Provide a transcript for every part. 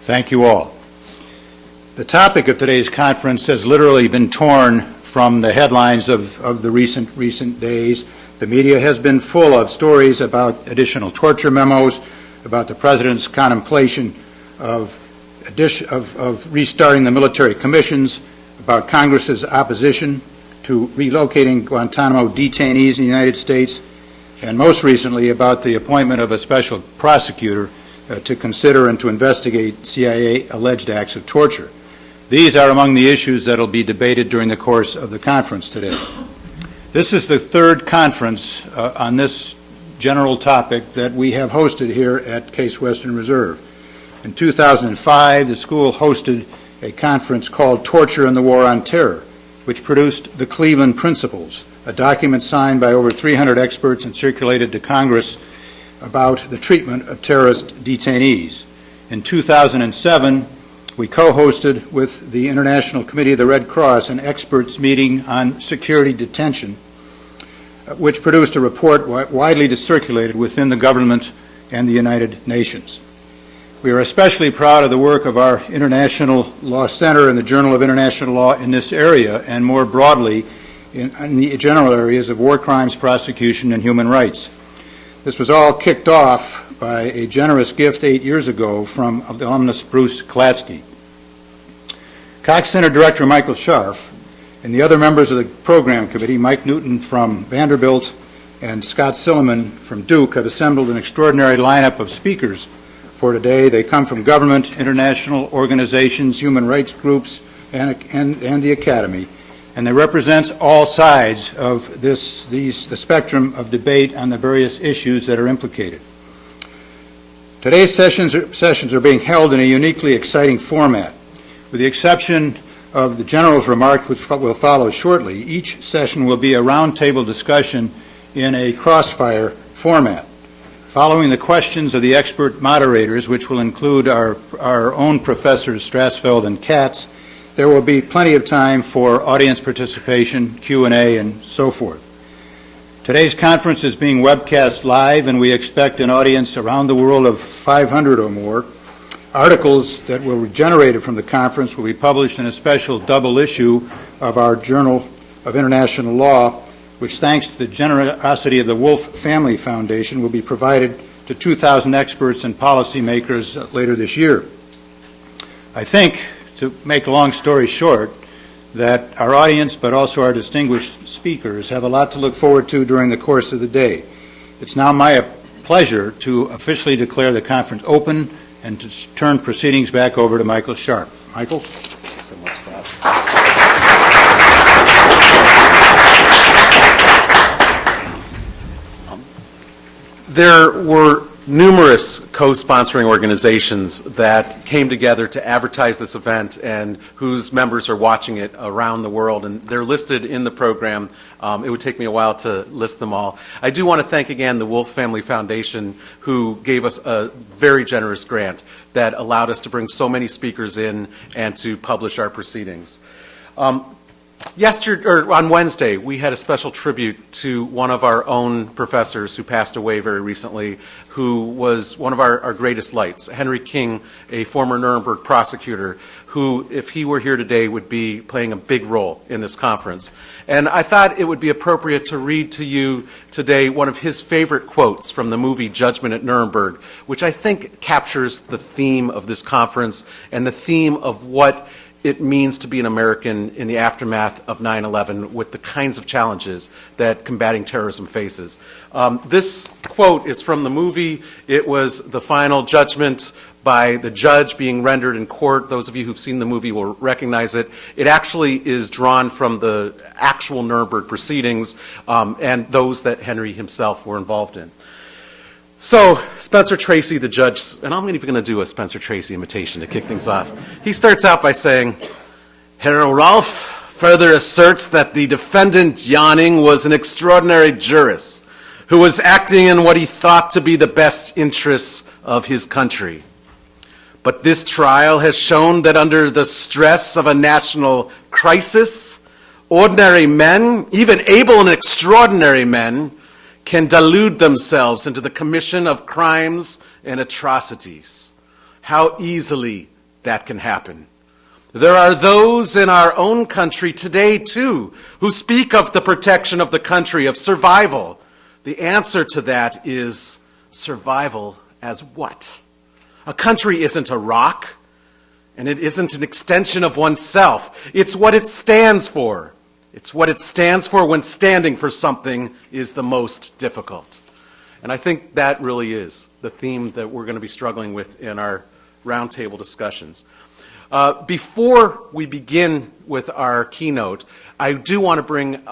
Thank you all. The topic of today's conference has literally been torn from the headlines of the recent days. The media has been full of stories about additional torture memos, about the President's contemplation of restarting the military commissions, about Congress's opposition to relocating Guantanamo detainees in the United States, and most recently about the appointment of a special prosecutor to consider and to investigate CIA alleged acts of torture. These are among the issues that will be debated during the course of the conference today. This is the third conference on this general topic that we have hosted here at Case Western Reserve. In 2005, the school hosted a conference called Torture and the War on Terror, which produced the Cleveland Principles, a document signed by over 300 experts and circulated to Congress about the treatment of terrorist detainees. In 2007, we co-hosted with the International Committee of the Red Cross an experts meeting on security detention, which produced a report widely circulated within the government and the United Nations. We are especially proud of the work of our International Law Center and the Journal of International Law in this area, and more broadly in the general areas of war crimes prosecution and human rights. This was all kicked off by a generous gift 8 years ago from alumnus Bruce Klatsky. Cox Center Director Michael Scharf and the other members of the program committee, Mike Newton from Vanderbilt and Scott Silliman from Duke, have assembled an extraordinary lineup of speakers for today. They come from government, international organizations, human rights groups, and the academy, and they represent all sides of the spectrum of debate on the various issues that are implicated. Today's sessions are being held in a uniquely exciting format. With the exception of the general's remarks, which will follow shortly, each session will be a roundtable discussion in a crossfire format. Following the questions of the expert moderators, which will include our own professors Strassfeld and Katz, there will be plenty of time for audience participation, Q&A, and so forth. Today's conference is being webcast live, and we expect an audience around the world of 500 or more. Articles that were generated from the conference will be published in a special double issue of our Journal of International Law, which, thanks to the generosity of the Wolf Family Foundation, will be provided to 2,000 experts and policymakers later this year. I think, to make a long story short, that our audience, but also our distinguished speakers, have a lot to look forward to during the course of the day. It's now my pleasure to officially declare the conference open and to turn proceedings back over to Michael Scharf. Michael? Thank you so much, Bob. There were numerous co-sponsoring organizations that came together to advertise this event and whose members are watching it around the world, and they're listed in the program. It would take me a while to list them all. I do want to thank again the Wolf Family Foundation, who gave us a very generous grant that allowed us to bring so many speakers in and to publish our proceedings. On Wednesday, we had a special tribute to one of our own professors who passed away very recently, who was one of our greatest lights, Henry King, a former Nuremberg prosecutor, who, if he were here today, would be playing a big role in this conference. And I thought it would be appropriate to read to you today one of his favorite quotes from the movie Judgment at Nuremberg, which I think captures the theme of this conference and the theme of what it means to be an American in the aftermath of 9/11 with the kinds of challenges that combating terrorism faces. This quote is from the movie. It was the final judgment by the judge being rendered in court. Those of you who've seen the movie will recognize it. It actually is drawn from the actual Nuremberg proceedings and those that Henry himself were involved in. So, Spencer Tracy, the judge, and I'm even going to do a Spencer Tracy imitation to kick things off. He starts out by saying, Herr Rolf further asserts that the defendant Janning was an extraordinary jurist who was acting in what he thought to be the best interests of his country. But this trial has shown that under the stress of a national crisis, ordinary men, even able and extraordinary men, can delude themselves into the commission of crimes and atrocities. How easily that can happen. There are those in our own country today, too, who speak of the protection of the country, of survival. The answer to that is survival as what? A country isn't a rock, and it isn't an extension of oneself. It's what it stands for. It's what it stands for when standing for something is the most difficult. And I think that really is the theme that we're going to be struggling with in our roundtable discussions. Before we begin with our keynote, I do want to bring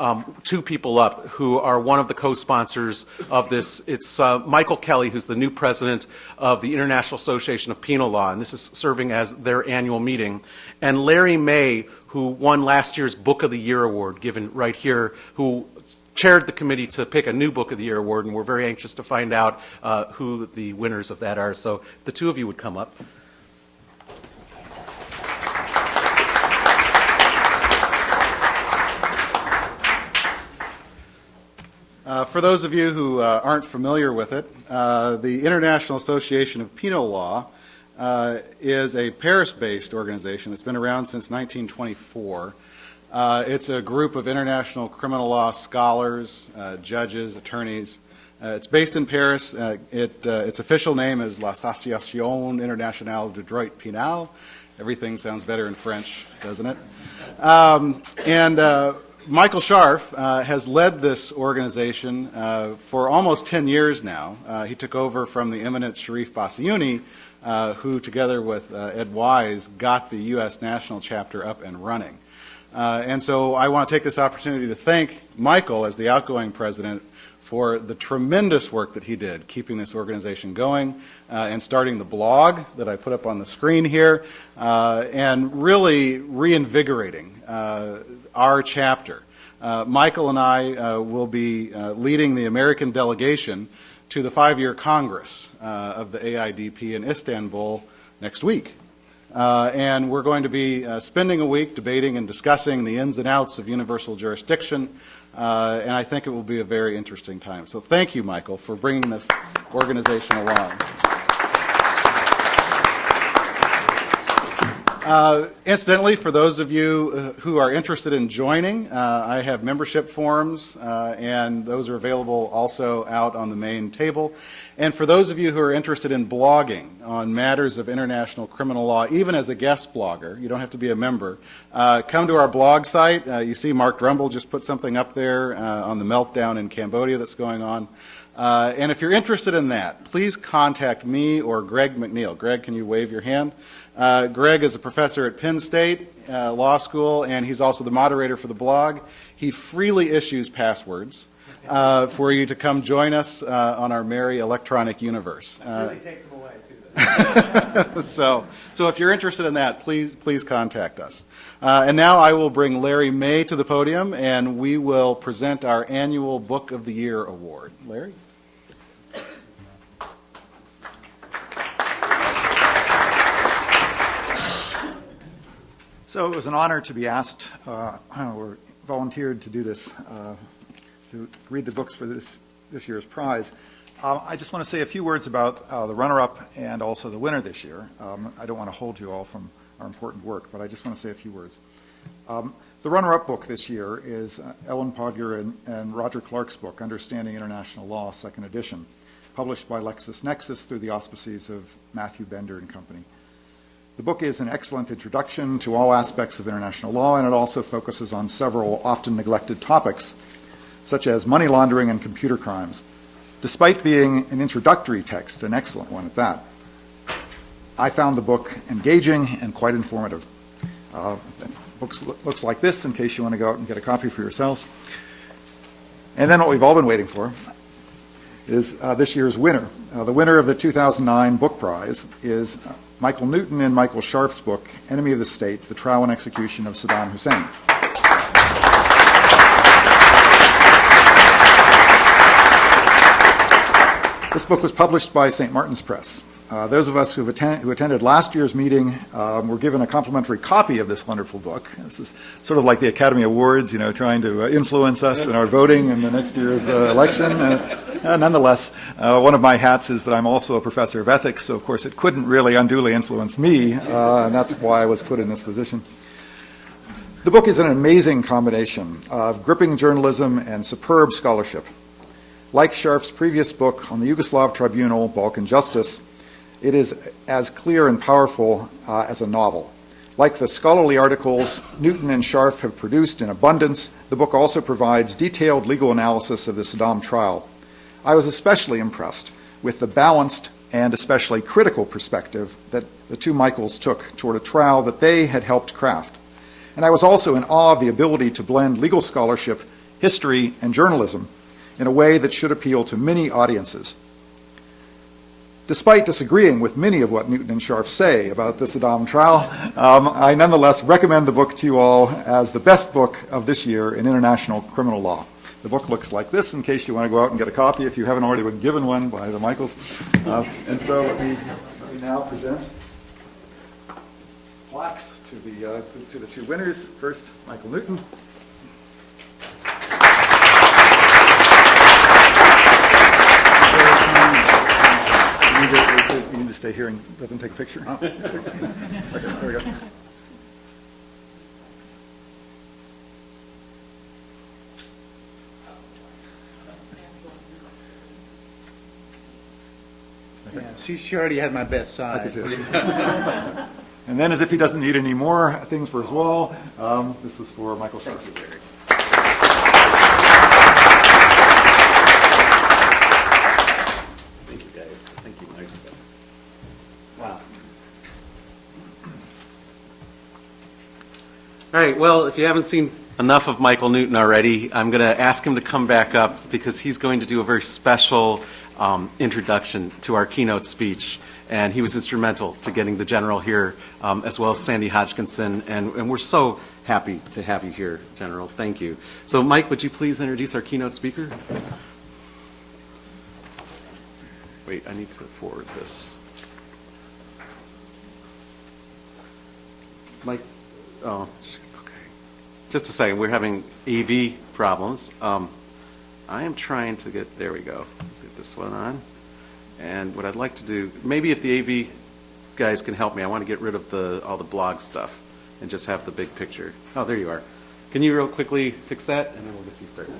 two people up who are one of the co-sponsors of this. It's Michael Kelly, who's the new president of the International Association of Penal Law, and this is serving as their annual meeting, and Larry May, who won last year's Book of the Year award, given right here, who chaired the committee to pick a new Book of the Year award, and we're very anxious to find out who the winners of that are. So if the two of you would come up. For those of you who aren't familiar with it, the International Association of Penal Law is a Paris-based organization that's been around since 1924. It's a group of international criminal law scholars, judges, attorneys. It's based in Paris. Its official name is l'Association Internationale du Droit Pénal. Everything sounds better in French, doesn't it? Michael Scharf has led this organization for almost 10 years now. He took over from the eminent Sharif Bassiouni, who, together with Ed Wise, got the U.S. national chapter up and running. And so I want to take this opportunity to thank Michael, as the outgoing president, for the tremendous work that he did keeping this organization going and starting the blog that I put up on the screen here and really reinvigorating our chapter. Michael and I will be leading the American delegation to the 5-year Congress of the AIDP in Istanbul next week. And we're going to be spending a week debating and discussing the ins and outs of universal jurisdiction, and I think it will be a very interesting time. So thank you, Michael, for bringing this organization along. Incidentally, for those of you who are interested in joining, I have membership forms, and those are available also out on the main table. And for those of you who are interested in blogging on matters of international criminal law, even as a guest blogger, you don't have to be a member, come to our blog site. You see Mark Drumble just put something up there on the meltdown in Cambodia that's going on. And if you're interested in that, please contact me or Greg McNeil. Greg, can you wave your hand? Greg is a professor at Penn State Law School, and he's also the moderator for the blog. He freely issues passwords for you to come join us on our merry electronic universe. Really take them away, too. So if you're interested in that, please contact us. And now I will bring Larry May to the podium, and we will present our annual Book of the Year award. Larry? So it was an honor to be asked, or volunteered to do this, to read the books for this year's prize. I just want to say a few words about the runner-up and also the winner this year. I don't want to hold you all from our important work, but I just want to say a few words. The runner-up book this year is Ellen Podger and Roger Clark's book, Understanding International Law, 2nd edition, published by LexisNexis through the auspices of Matthew Bender and Company. The book is an excellent introduction to all aspects of international law, and it also focuses on several often neglected topics, such as money laundering and computer crimes. Despite being an introductory text, an excellent one at that, I found the book engaging and quite informative. The book looks like this, in case you want to go out and get a copy for yourselves. And then what we've all been waiting for is this year's winner. The winner of the 2009 book prize is Michael Newton and Michael Scharf's book, Enemy of the State, The Trial and Execution of Saddam Hussein. This book was published by St. Martin's Press. Those of us who attended last year's meeting were given a complimentary copy of this wonderful book. This is sort of like the Academy Awards, trying to influence us in our voting in the next year's election. Nonetheless, one of my hats is that I'm also a professor of ethics, so of course it couldn't really unduly influence me, and that's why I was put in this position. The book is an amazing combination of gripping journalism and superb scholarship. Like Scharf's previous book on the Yugoslav tribunal, Balkan Justice, it is as clear and powerful as a novel. Like the scholarly articles Newton and Scharf have produced in abundance, the book also provides detailed legal analysis of the Saddam trial. I was especially impressed with the balanced and especially critical perspective that the two Michaels took toward a trial that they had helped craft. And I was also in awe of the ability to blend legal scholarship, history, and journalism in a way that should appeal to many audiences. Despite disagreeing with many of what Newton and Scharf say about the Saddam trial, I nonetheless recommend the book to you all as the best book of this year in international criminal law. The book looks like this, in case you want to go out and get a copy if you haven't already been given one by the Michaels. And so let me now present plaques to the two winners. First, Michael Newton. You need to stay here and let them take a picture. Oh. Okay, there we go. Yeah, she already had my best side. And then, as if he doesn't need any more things for his wall, this is for Michael Scharf. Thank you, Larry. Thank you, guys. Thank you, Mike. Wow. All right, well, if you haven't seen enough of Michael Newton already, I'm going to ask him to come back up because he's going to do a very special introduction to our keynote speech. And he was instrumental to getting the general here, as well as Sandy Hodgkinson. And we're so happy to have you here, General. Thank you. So, Mike, would you please introduce our keynote speaker? Wait, I need to forward this. Mike, oh, okay. Just a second. We're having AV problems. I am trying to get, there we go. Get this one on. And what I'd like to do, maybe if the AV guys can help me, I want to get rid of all the blog stuff and just have the big picture. Oh, there you are. Can you real quickly fix that? And then we'll get you started.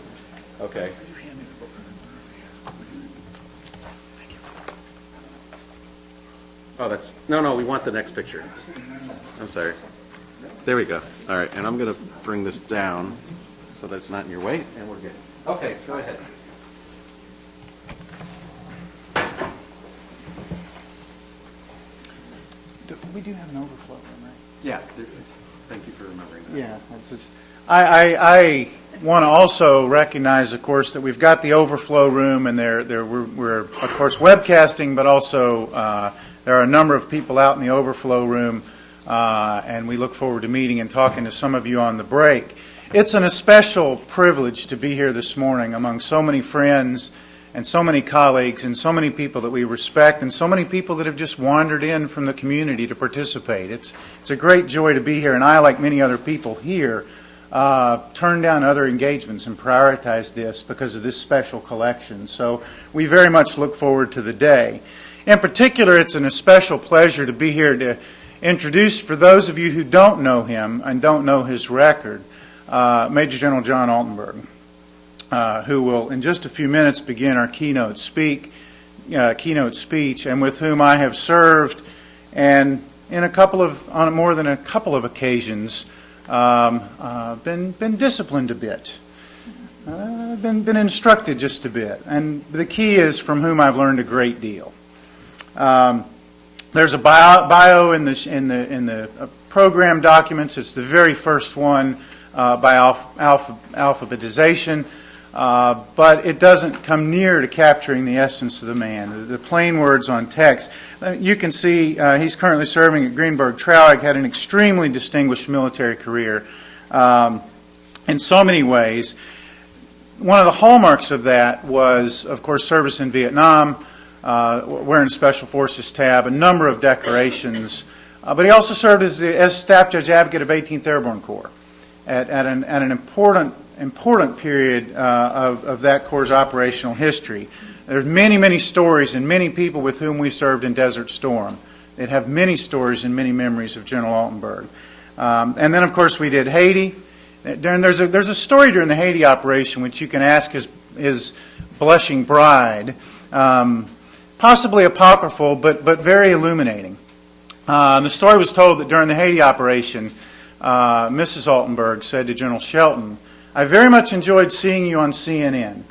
Okay. Oh, that's, no, we want the next picture. I'm sorry. There we go. All right, and I'm going to bring this down so that it's not in your way, and we're good. Okay, go ahead. We do have an overflow room, right? Yeah, thank you for remembering that. Yeah. It's just, I want to also recognize, of course, that we've got the overflow room, and we're of course webcasting, but also there are a number of people out in the overflow room, and we look forward to meeting and talking to some of you on the break. It's an especial privilege to be here this morning among so many friends and so many colleagues and so many people that we respect and so many people that have just wandered in from the community to participate. It's a great joy to be here, and I, like many other people here, turned down other engagements and prioritized this because of this special collection. So we very much look forward to the day. In particular, it's an especial pleasure to be here to introduce, for those of you who don't know him and don't know his record, Major General John Altenburg, who will in just a few minutes begin our keynote speech, and with whom I have served, and on more than a couple of occasions, been disciplined a bit, been instructed just a bit, and the key is from whom I've learned a great deal. There's a bio in the program documents. It's the very first one by alphabetization. But it doesn't come near to capturing the essence of the man, the plain words on text. You can see he's currently serving at Greenberg. Traurig had an extremely distinguished military career in so many ways. One of the hallmarks of that was, of course, service in Vietnam, wearing a Special Forces tab, a number of decorations. But he also served as Staff Judge Advocate of 18th Airborne Corps at an important period of that Corps' operational history. There's many, many stories and many people with whom we served in Desert Storm that have many stories and many memories of General Altenburg. And then, of course, we did Haiti. There's a story during the Haiti operation which you can ask his blushing bride, possibly apocryphal, but very illuminating. The story was told that during the Haiti operation, Mrs. Altenburg said to General Shelton, "I very much enjoyed seeing you on CNN."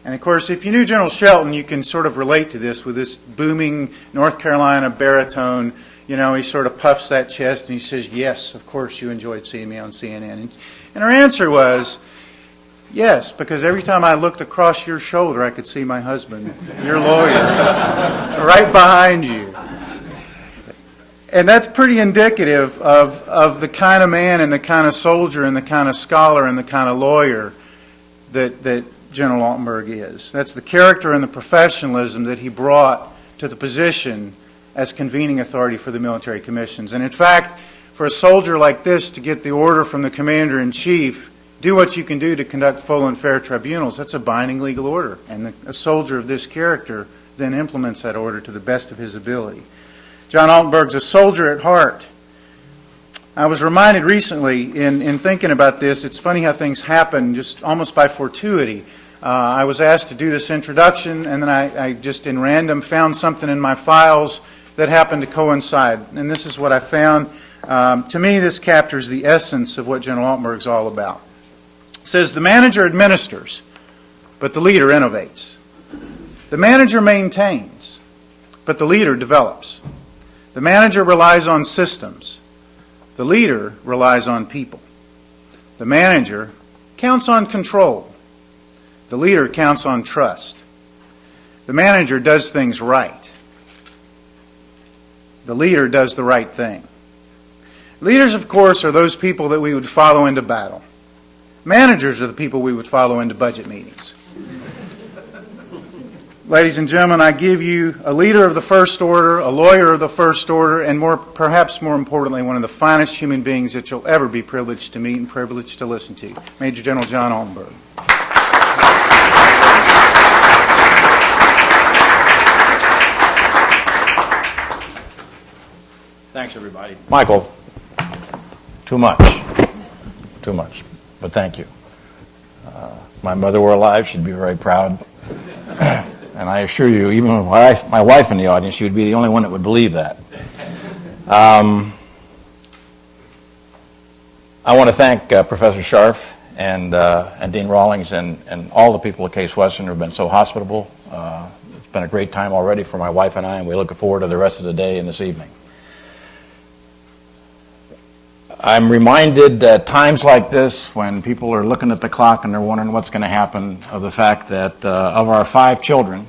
And of course, if you knew General Shelton, you can sort of relate to this with this booming North Carolina baritone. You know, he sort of puffs that chest and he says, "Yes, of course you enjoyed seeing me on CNN." And her answer was, "Yes, because every time I looked across your shoulder, I could see my husband, your lawyer, right behind you." And that's pretty indicative of the kind of man and the kind of soldier and the kind of scholar and the kind of lawyer that General Altenburg is. That's the character and the professionalism that he brought to the position as convening authority for the military commissions. And in fact, for a soldier like this to get the order from the Commander-in-Chief, do what you can do to conduct full and fair tribunals, that's a binding legal order. And a soldier of this character then implements that order to the best of his ability. John Altenburg's a soldier at heart. I was reminded recently in thinking about this, it's funny how things happen just almost by fortuity. I was asked to do this introduction, and then I just in random found something in my files that happened to coincide. And this is what I found. To me, this captures the essence of what General Altenburg is all about. It says, "The manager administers, but the leader innovates. The manager maintains, but the leader develops. The manager relies on systems. The leader relies on people. The manager counts on control. The leader counts on trust. The manager does things right. The leader does the right thing." Leaders, of course, are those people that we would follow into battle. Managers are the people we would follow into budget meetings. Ladies and gentlemen, I give you a leader of the First Order, a lawyer of the First Order, and perhaps more importantly, one of the finest human beings that you'll ever be privileged to meet and privileged to listen to, Major General John Altenburg. Thanks, everybody. Michael, too much. Too much. But thank you. If my mother were alive, she'd be very proud. And I assure you, even with my wife in the audience, she would be the only one that would believe that. I want to thank Professor Scharf and Dean Rawlings and all the people at Case Western who have been so hospitable. It's been a great time already for my wife and I, and we look forward to the rest of the day and this evening. I'm reminded at times like this, when people are looking at the clock and they're wondering what's going to happen, of the fact that of our 5 children,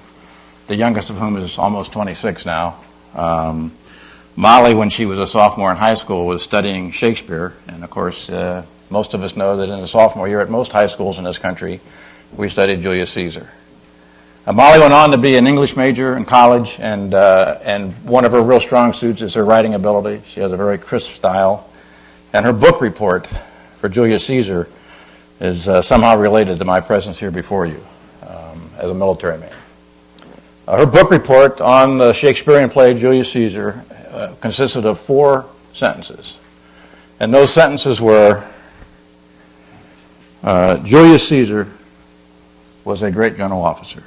the youngest of whom is almost 26 now, Molly, when she was a sophomore in high school, was studying Shakespeare. And of course, most of us know that in the sophomore year at most high schools in this country, we studied Julius Caesar. Molly went on to be an English major in college, and one of her real strong suits is her writing ability. She has a very crisp style. And her book report for Julius Caesar is somehow related to my presence here before you as a military man. Her book report on the Shakespearean play Julius Caesar consisted of 4 sentences. And those sentences were, Julius Caesar was a great general officer.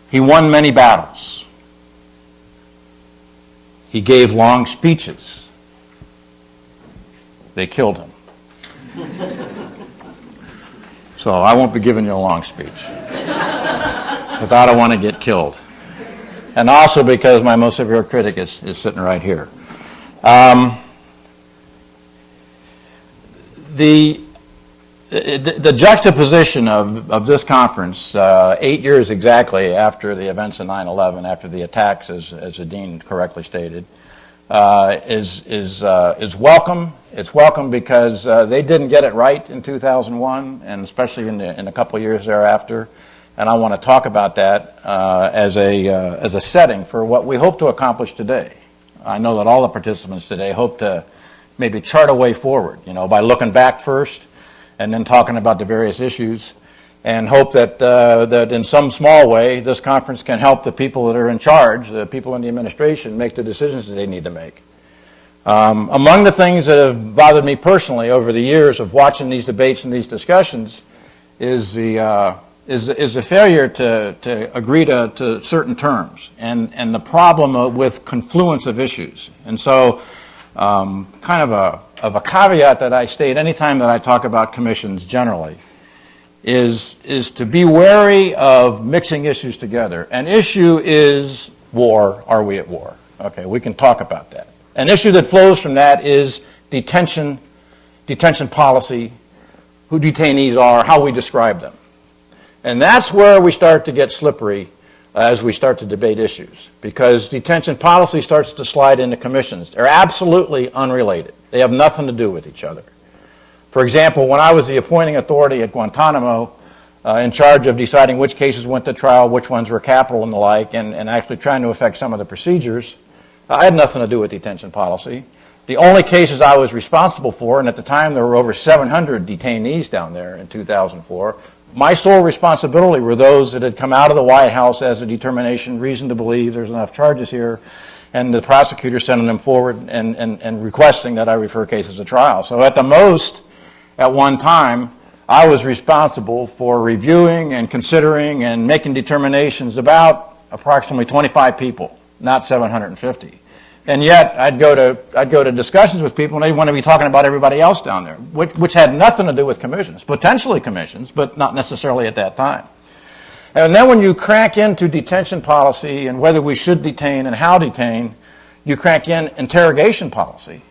He won many battles. He gave long speeches. They killed him. So I won't be giving you a long speech, because I don't want to get killed. And also because my most severe critic is sitting right here. The juxtaposition of this conference, 8 years exactly after the events of 9/11, after the attacks, as the dean correctly stated, is welcome. It's welcome because they didn't get it right in 2001, and especially in a couple of years thereafter. And I want to talk about that as a setting for what we hope to accomplish today. I know that all the participants today hope to maybe chart a way forward, by looking back first and then talking about the various issues, and hope that that in some small way this conference can help the people that are in charge, the people in the administration, make the decisions that they need to make. Among the things that have bothered me personally over the years of watching these debates and these discussions is the failure to agree to certain terms and the problem with confluence of issues. And so kind of a caveat that I state anytime that I talk about commissions generally is to be wary of mixing issues together. An issue is war. Are we at war? Okay, we can talk about that. An issue that flows from that is detention policy, who detainees are, how we describe them. And that's where we start to get slippery as we start to debate issues, because detention policy starts to slide into commissions. They're absolutely unrelated. They have nothing to do with each other. For example, when I was the appointing authority at Guantanamo, in charge of deciding which cases went to trial, which ones were capital and the like, and actually trying to affect some of the procedures, I had nothing to do with detention policy. The only cases I was responsible for, and at the time there were over 700 detainees down there in 2004, my sole responsibility were those that had come out of the White House as a determination, reason to believe there's enough charges here, and the prosecutor sending them forward and requesting that I refer cases to trial. So at the most, at one time, I was responsible for reviewing and considering and making determinations about approximately 25 people, not 750. And yet, I'd go to discussions with people, and they'd want to be talking about everybody else down there, which had nothing to do with commissions, potentially commissions, but not necessarily at that time. And then when you crank into detention policy and whether we should detain and how detain, you crank in interrogation policy.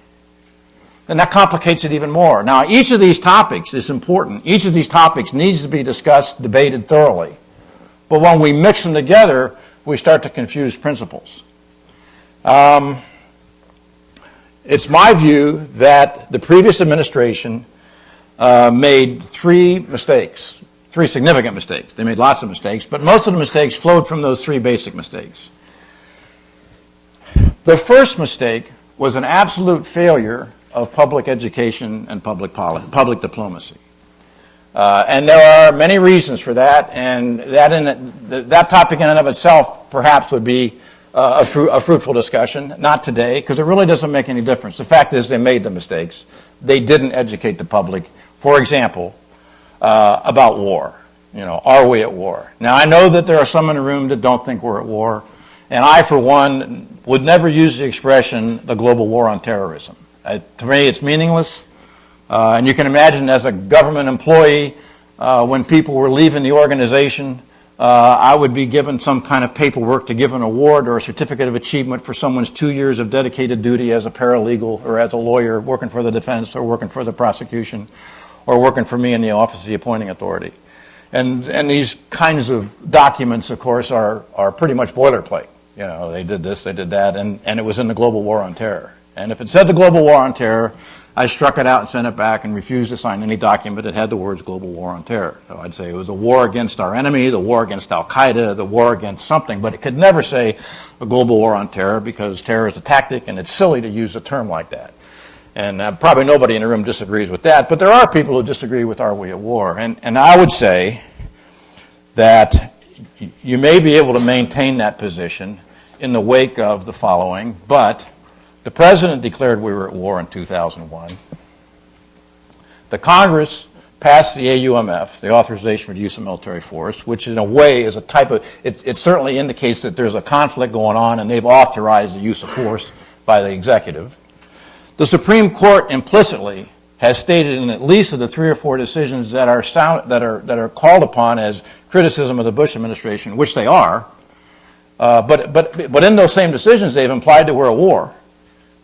And that complicates it even more. Now, each of these topics is important. Each of these topics needs to be discussed, debated thoroughly. But when we mix them together, we start to confuse principles. It's my view that the previous administration made three significant mistakes. They made lots of mistakes, but most of the mistakes flowed from those three basic mistakes. The first mistake was an absolute failure of public education and public diplomacy. And there are many reasons for that, and that topic in and of itself perhaps would be a fruitful discussion. Not today, because it really doesn't make any difference. The fact is they made the mistakes. They didn't educate the public, for example, about war. Are we at war? Now, I know that there are some in the room that don't think we're at war, and I, for one, would never use the expression the global war on terrorism. To me, it's meaningless. And you can imagine as a government employee, when people were leaving the organization, I would be given some kind of paperwork to give an award or a certificate of achievement for someone's 2 years of dedicated duty as a paralegal or as a lawyer working for the defense or working for the prosecution or working for me in the office of the appointing authority. And these kinds of documents, of course, are pretty much boilerplate. They did this, they did that, and it was in the global war on terror. And if it said the global war on terror, I struck it out and sent it back and refused to sign any document that had the words global war on terror. So I'd say it was a war against our enemy, the war against al-Qaeda, the war against something, but it could never say a global war on terror because terror is a tactic and it's silly to use a term like that. And probably nobody in the room disagrees with that, but there are people who disagree with are we at war. And I would say that you may be able to maintain that position in the wake of the following, but the President declared we were at war in 2001. The Congress passed the AUMF, the Authorization for the Use of Military Force, which in a way is a type of, it certainly indicates that there's a conflict going on and they've authorized the use of force by the executive. The Supreme Court implicitly has stated in at least of the 3 or 4 decisions that are called upon as criticism of the Bush administration, which they are, but in those same decisions they've implied that we're at war.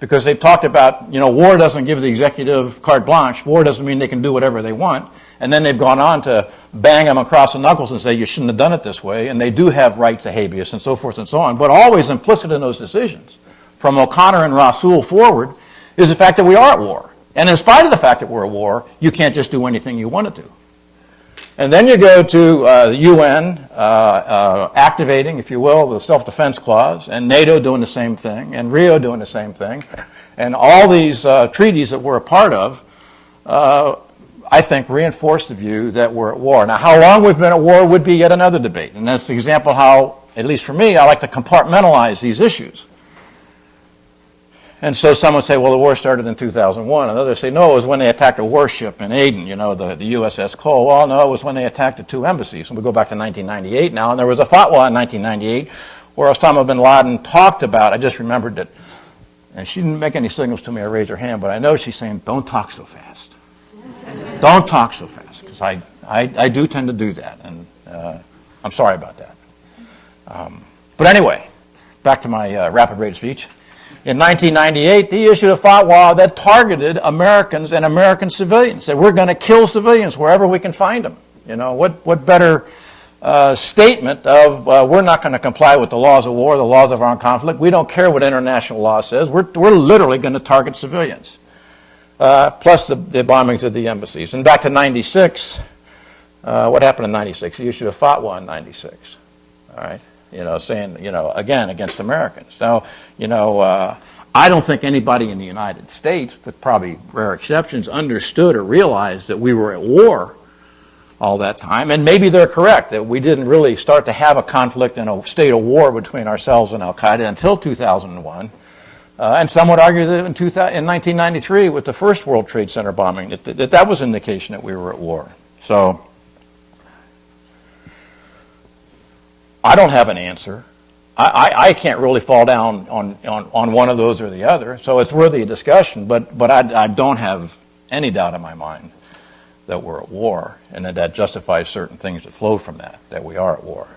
Because they've talked about, war doesn't give the executive carte blanche. War doesn't mean they can do whatever they want. And then they've gone on to bang them across the knuckles and say, you shouldn't have done it this way. And they do have right to habeas and so forth and so on. But always implicit in those decisions, from O'Connor and Rawson forward, is the fact that we are at war. And in spite of the fact that we're at war, you can't just do anything you want to do. And then you go to the UN activating, if you will, the Self-Defense Clause, and NATO doing the same thing, and Rio doing the same thing, and all these treaties that we're a part of, I think, reinforce the view that we're at war. Now, how long we've been at war would be yet another debate, and that's the example how, at least for me, I like to compartmentalize these issues. And so some would say, well, the war started in 2001. And others say, no, it was when they attacked a warship in Aden, you know, the USS Cole. Well, no, it was when they attacked the two embassies. And we go back to 1998 now, and there was a fatwa in 1998 where Osama bin Laden talked about, I just remembered it, and she didn't make any signals to me or raise her hand, but I know she's saying, don't talk so fast. Don't talk so fast, because I do tend to do that, and I'm sorry about that. But anyway, back to my rapid rate of speech. In 1998, they issued a fatwa that targeted Americans and American civilians. Said we're going to kill civilians wherever we can find them. You know, what better statement of we're not going to comply with the laws of war, the laws of armed conflict. We don't care what international law says. We're literally going to target civilians. Plus the bombings of the embassies. And back to 96, what happened in 96? He issued a fatwa in 96. All right. You know, saying, you know, again, against Americans. Now, you know, I don't think anybody in the United States, with probably rare exceptions, understood or realized that we were at war all that time. And maybe they're correct, that we didn't really start to have a conflict and a state of war between ourselves and al-Qaeda until 2001. And some would argue that in 1993, with the first World Trade Center bombing, that was an indication that we were at war. So I don't have an answer. I can't really fall down on one of those or the other, so it's worthy of discussion, but I don't have any doubt in my mind that we're at war, and that justifies certain things that flow from that we are at war.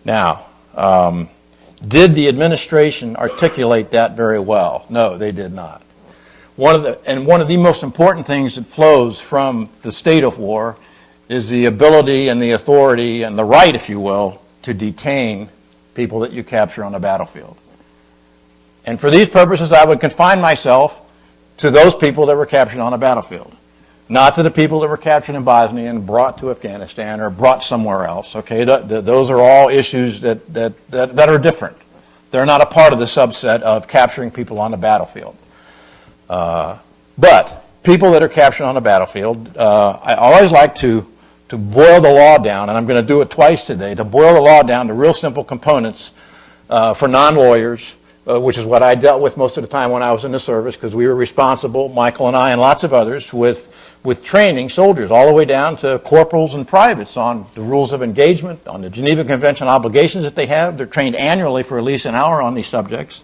Now, did the administration articulate that very well? No, they did not. One of the most important things that flows from the state of war is the ability and the authority and the right, if you will, to detain people that you capture on the battlefield. And for these purposes, I would confine myself to those people that were captured on a battlefield, not to the people that were captured in Bosnia and brought to Afghanistan or brought somewhere else. Okay, those are all issues that are different. They're not a part of the subset of capturing people on the battlefield. But people that are captured on a battlefield, I always like to boil the law down, and I'm going to do it twice today, to boil the law down to real simple components for non-lawyers, which is what I dealt with most of the time when I was in the service, because we were responsible, Michael and I and lots of others, with training soldiers all the way down to corporals and privates on the rules of engagement, on the Geneva Convention obligations that they have. They're trained annually for at least an hour on these subjects.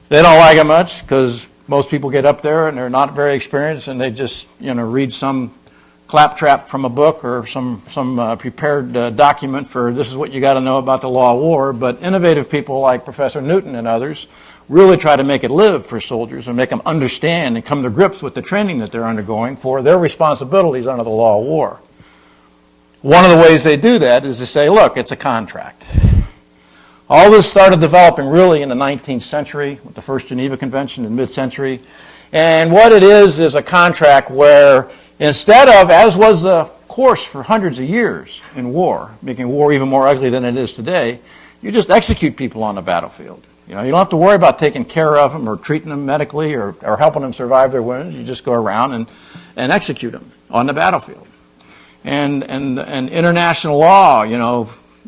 They don't like it much because most people get up there and they're not very experienced, and they just read some claptrap from a book or some prepared document for this is what you got to know about the law of war. But innovative people like Professor Newton and others really try to make it live for soldiers and make them understand and come to grips with the training that they're undergoing for their responsibilities under the law of war. One of the ways they do that is to say, look, it's a contract. All this started developing really in the 19th century with the first Geneva Convention in mid-century. And what it is a contract where instead of, as was the course for hundreds of years in war, making war even more ugly than it is today, you just execute people on the battlefield. You don't have to worry about taking care of them or treating them medically or helping them survive their wounds. You just go around and execute them on the battlefield. And international law,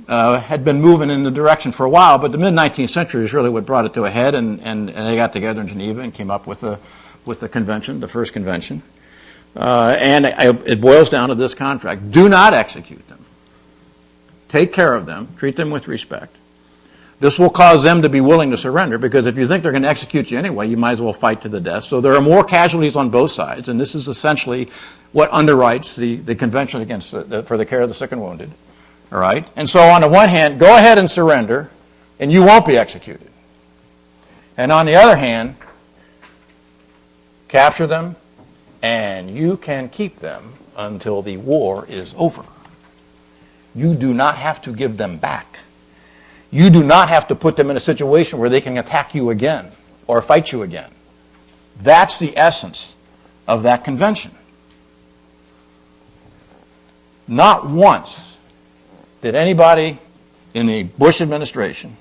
had been moving in the direction for a while, but the mid-19th century is really what brought it to a head, and they got together in Geneva and came up with the convention, the first convention. And it boils down to this contract. Do not execute them. Take care of them. Treat them with respect. This will cause them to be willing to surrender, because if you think they're going to execute you anyway, you might as well fight to the death. So there are more casualties on both sides, and this is essentially what underwrites the convention against for the care of the sick and wounded. All right? And so on the one hand, go ahead and surrender, and you won't be executed. And on the other hand, capture them, and you can keep them until the war is over. You do not have to give them back. You do not have to put them in a situation where they can attack you again or fight you again. That's the essence of that convention. Not once did anybody in the Bush administration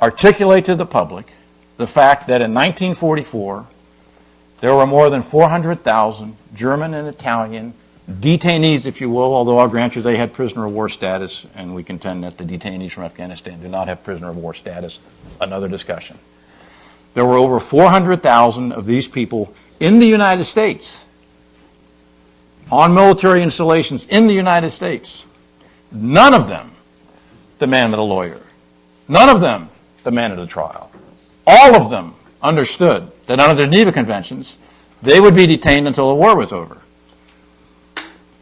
articulate to the public the fact that in 1944 there were more than 400,000 German and Italian detainees, if you will, although I'll grant you they had prisoner of war status, and we contend that the detainees from Afghanistan do not have prisoner of war status. Another discussion. There were over 400,000 of these people in the United States, on military installations in the United States. None of them demanded a lawyer. None of them demanded a trial. All of them understood that under the Geneva Conventions, they would be detained until the war was over.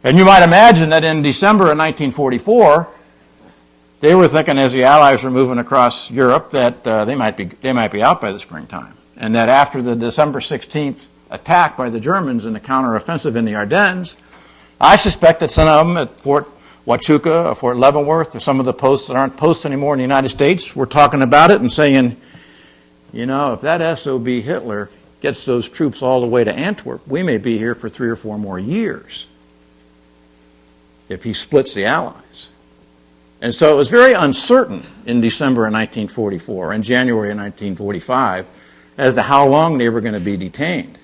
And you might imagine that in December of 1944, they were thinking as the Allies were moving across Europe that they might be out by the springtime. And that after the December 16th attack by the Germans in the counteroffensive in the Ardennes, I suspect that some of them at Fort Huachuca or Fort Leavenworth or some of the posts that aren't posts anymore in the United States were talking about it and saying, you know, if that SOB Hitler gets those troops all the way to Antwerp, we may be here for 3 or 4 more years if he splits the Allies. And so it was very uncertain in December of 1944 and January of 1945 as to how long they were going to be detained.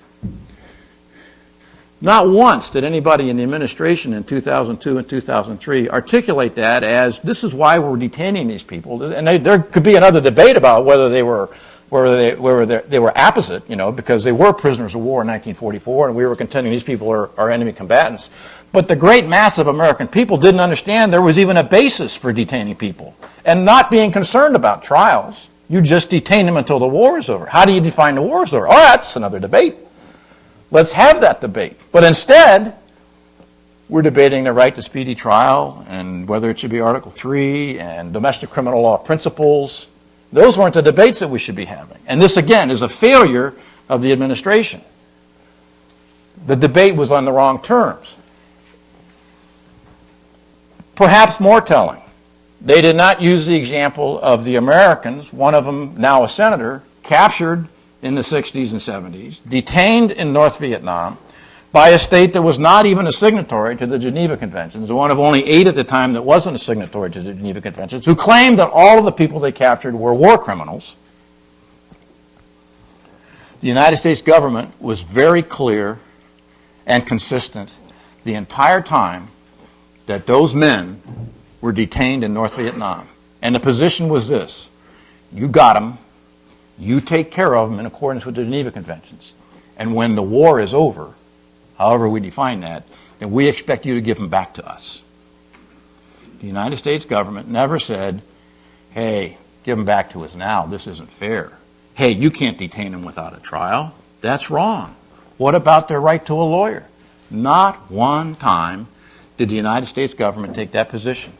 Not once did anybody in the administration in 2002 and 2003 articulate that as this is why we're detaining these people. And there could be another debate about whether they were apposite, you know, because they were prisoners of war in 1944 and we were contending these people are enemy combatants. But the great mass of American people didn't understand there was even a basis for detaining people and not being concerned about trials. You just detain them until the war is over. How do you define the war is over? Oh, that's another debate. Let's have that debate. But instead, we're debating the right to speedy trial and whether it should be Article 3 and domestic criminal law principles. Those weren't the debates that we should be having. And this, again, is a failure of the administration. The debate was on the wrong terms. Perhaps more telling, they did not use the example of the Americans, one of them now a senator, captured in the 60s and 70s, detained in North Vietnam by a state that was not even a signatory to the Geneva Conventions, one of only 8 at the time that wasn't a signatory to the Geneva Conventions, who claimed that all of the people they captured were war criminals. The United States government was very clear and consistent the entire time that those men were detained in North Vietnam. And the position was this: you got them, you take care of them in accordance with the Geneva Conventions. And when the war is over, however we define that, then we expect you to give them back to us. The United States government never said, hey, give them back to us now, this isn't fair. Hey, you can't detain them without a trial. That's wrong. What about their right to a lawyer? Not one time did the United States government take that position.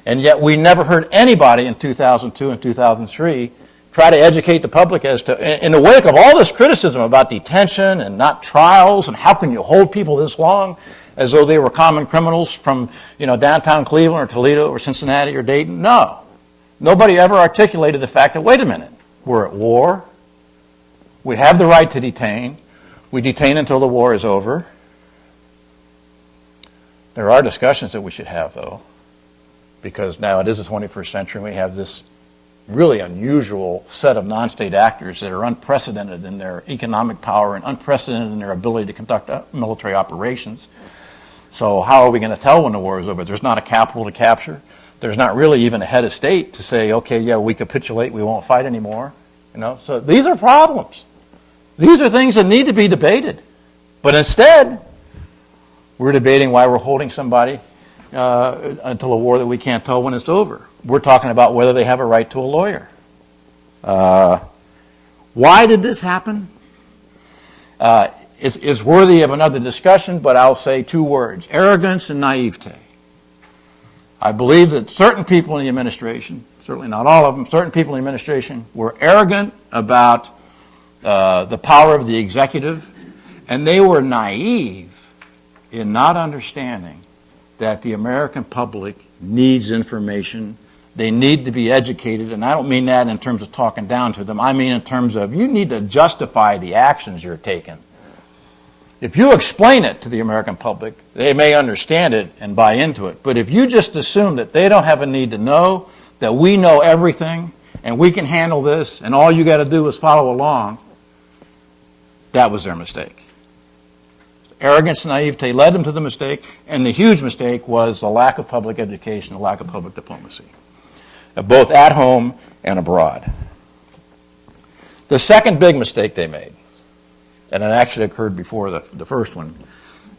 And yet we never heard anybody in 2002 and 2003 try to educate the public as to, in the wake of all this criticism about detention and not trials and how can you hold people this long as though they were common criminals from, you know, downtown Cleveland or Toledo or Cincinnati or Dayton. No. Nobody ever articulated the fact that, wait a minute, we're at war. We have the right to detain. We detain until the war is over. There are discussions that we should have, though, because now it is the 21st century and we have this really unusual set of non-state actors that are unprecedented in their economic power and unprecedented in their ability to conduct military operations. So how are we going to tell when the war is over? There's not a capital to capture. There's not really even a head of state to say, okay, yeah, we capitulate, we won't fight anymore. You know, so these are problems. These are things that need to be debated. But instead, we're debating why we're holding somebody until a war that we can't tell when it's over. We're talking about whether they have a right to a lawyer. Why did this happen? It's worthy of another discussion, but I'll say 2 words: arrogance and naivete. I believe that certain people in the administration, certainly not all of them, certain people in the administration were arrogant about the power of the executive, and they were naive in not understanding that the American public needs information. They need to be educated, and I don't mean that in terms of talking down to them. I mean in terms of you need to justify the actions you're taking. If you explain it to the American public, they may understand it and buy into it. But if you just assume that they don't have a need to know, that we know everything, and we can handle this, and all you got to do is follow along, that was their mistake. Arrogance and naivete led them to the mistake, and the huge mistake was the lack of public education, the lack of public diplomacy, both at home and abroad. The second big mistake they made, and it actually occurred before the first one,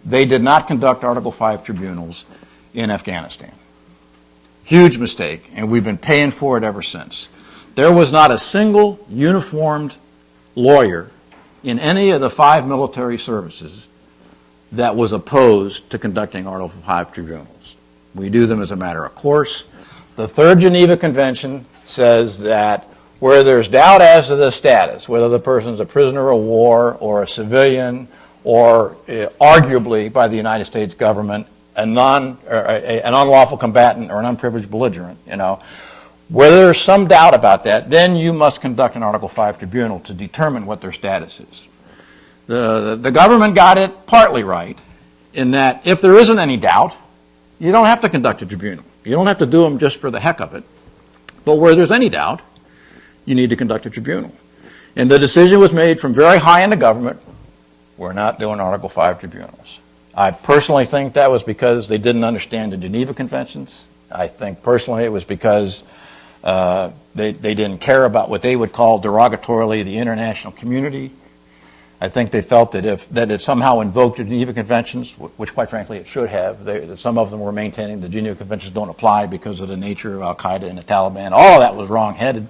they did not conduct Article 5 tribunals in Afghanistan. Huge mistake, and we've been paying for it ever since. There was not a single uniformed lawyer in any of the 5 military services that was opposed to conducting Article 5 tribunals. We do them as a matter of course. The Third Geneva Convention says that where there's doubt as to the status, whether the person's a prisoner of war or a civilian or arguably by the United States government, an unlawful combatant or an unprivileged belligerent, where there's some doubt about that, then you must conduct an Article 5 tribunal to determine what their status is. The government got it partly right in that if there isn't any doubt, you don't have to conduct a tribunal. You don't have to do them just for the heck of it. But where there's any doubt, you need to conduct a tribunal. And the decision was made from very high in the government, we're not doing Article 5 tribunals. I personally think that was because they didn't understand the Geneva Conventions. I think personally it was because they didn't care about what they would call derogatorily the international community. I think they felt that it somehow invoked the Geneva Conventions, which quite frankly it should have. Some of them were maintaining the Geneva Conventions don't apply because of the nature of Al-Qaeda and the Taliban. All of that was wrong-headed.